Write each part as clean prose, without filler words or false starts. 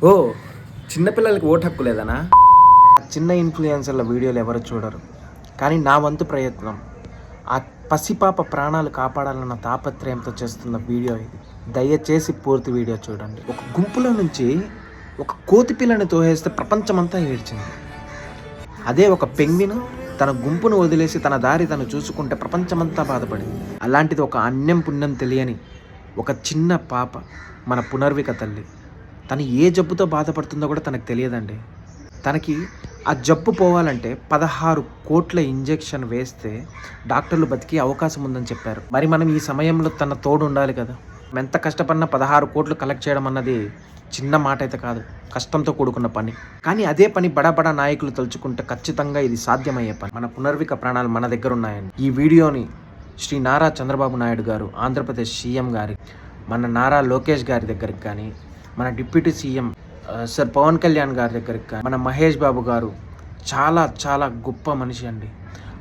ఓ చిన్నపిల్లలకి ఓటు హక్కు లేదనా? చిన్న ఇన్ఫ్లుయెన్సర్ల వీడియోలు ఎవరు చూడరు, కానీ నా వంతు ప్రయత్నం ఆ పసిపాప ప్రాణాలు కాపాడాలన్న తాపత్రయంతో చేస్తున్న వీడియో ఇది. దయచేసి పూర్తి వీడియో చూడండి. ఒక గుంపులో నుంచి ఒక కోతి పిల్లని తోహేస్తే ప్రపంచమంతా ఏడ్చింది. అదే ఒక పెంగ్విన్ తన గుంపును వదిలేసి తన దారి తను చూసుకుంటే ప్రపంచమంతా బాధపడింది. అలాంటిది ఒక అన్యం పుణ్యం తెలియని ఒక చిన్న పాప, మన పునర్విక తల్లి. తను ఏ జబ్బుతో బాధపడుతుందో కూడా తనకు తెలియదండి. తనకి ఆ జబ్బు పోవాలంటే 16 కోట్ల ఇంజెక్షన్ వేస్తే డాక్టర్లు బతికే అవకాశం ఉందని చెప్పారు. మరి మనం ఈ సమయంలో తన తోడు ఉండాలి కదా. ఎంత కష్టపడినా 16 కోట్లు కలెక్ట్ చేయడం అన్నది చిన్న మాట అయితే కాదు, కష్టంతో కూడుకున్న పని. కానీ అదే పని బడా నాయకులు తలుచుకుంటే ఖచ్చితంగా ఇది సాధ్యమయ్యే పని. మన పునర్విక ప్రాణాలు మన దగ్గర ఉన్నాయని ఈ వీడియోని శ్రీ నారా చంద్రబాబు నాయుడు గారు, ఆంధ్రప్రదేశ్ సీఎం గారి, మన నారా లోకేష్ గారి దగ్గరికి కానీ, మన deputy CM sir Pawan Kalyan గారి దగ్గరికి కానీ, మన మహేష్ బాబు గారు చాలా గొప్ప మనిషి అండి.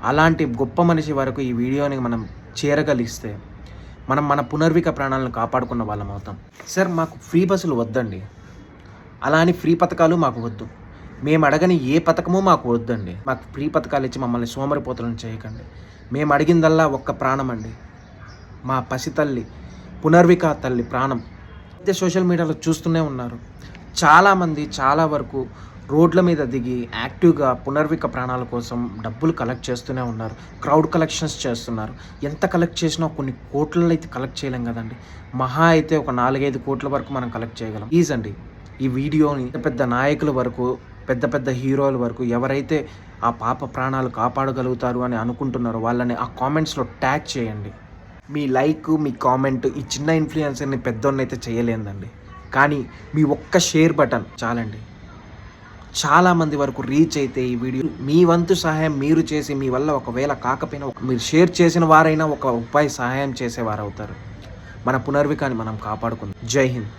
అలాంటి గొప్ప మనిషి వరకు ఈ వీడియోని మనం చేరగలిస్తే మనం మన పునర్విక ప్రాణాలను కాపాడుకున్న వాళ్ళం అవుతాం. సార్ మాకు ఫ్రీ బస్సులు వద్దండి, అలా అని ఫ్రీ పథకాలు మాకు వద్దు, మేము అడగని ఏ పథకమూ మాకు వద్దండి. మాకు ఫ్రీ పథకాలు ఇచ్చి మమ్మల్ని సోమరిపోతులను చేయకండి. మేము అడిగిందల్లా ఒక్క ప్రాణం అండి, మా పసితల్లి పునర్విక తల్లి ప్రాణం. అయితే సోషల్ మీడియాలో చూస్తూనే ఉన్నారు, చాలామంది చాలా వరకు రోడ్ల మీద దిగి యాక్టివ్గా పునర్విక ప్రాణాల కోసం డబ్బులు కలెక్ట్ చేస్తూనే ఉన్నారు. క్రౌడ్ కలెక్షన్స్ చేస్తున్నారు. ఎంత కలెక్ట్ చేసినా కొన్ని కోట్లలో అయితే కలెక్ట్ చేయలేం కదండి. మహా అయితే ఒక 4-5 కోట్ల వరకు మనం కలెక్ట్ చేయగలం. ప్లీజ్ అండి, ఈ వీడియోని పెద్ద నాయకుల వరకు, పెద్ద హీరోల వరకు ఎవరైతే ఆ పాప ప్రాణాలు కాపాడగలుగుతారు అని అనుకుంటున్నారో వాళ్ళని ఆ కామెంట్స్లో ట్యాగ్ చేయండి. మీ లైక్, మీ కామెంట్ ఈ చిన్న ఇన్ఫ్లుయెన్సర్ని పెద్దోన్నైతే చేయలేదండి, కానీ మీ ఒక్క షేర్ బటన్ చాలండి. చాలామంది వరకు రీచ్ అయితే ఈ వీడియో మీ వంతు సహాయం మీరు చేసి, మీ వల్ల ఒకవేళ కాకపోయినా మీరు షేర్ చేసిన వారైనా ఒక రూపాయి సహాయం చేసేవారు అవుతారు. మన పునర్వికాన్ని మనం కాపాడుకుందాం. జై హింద్.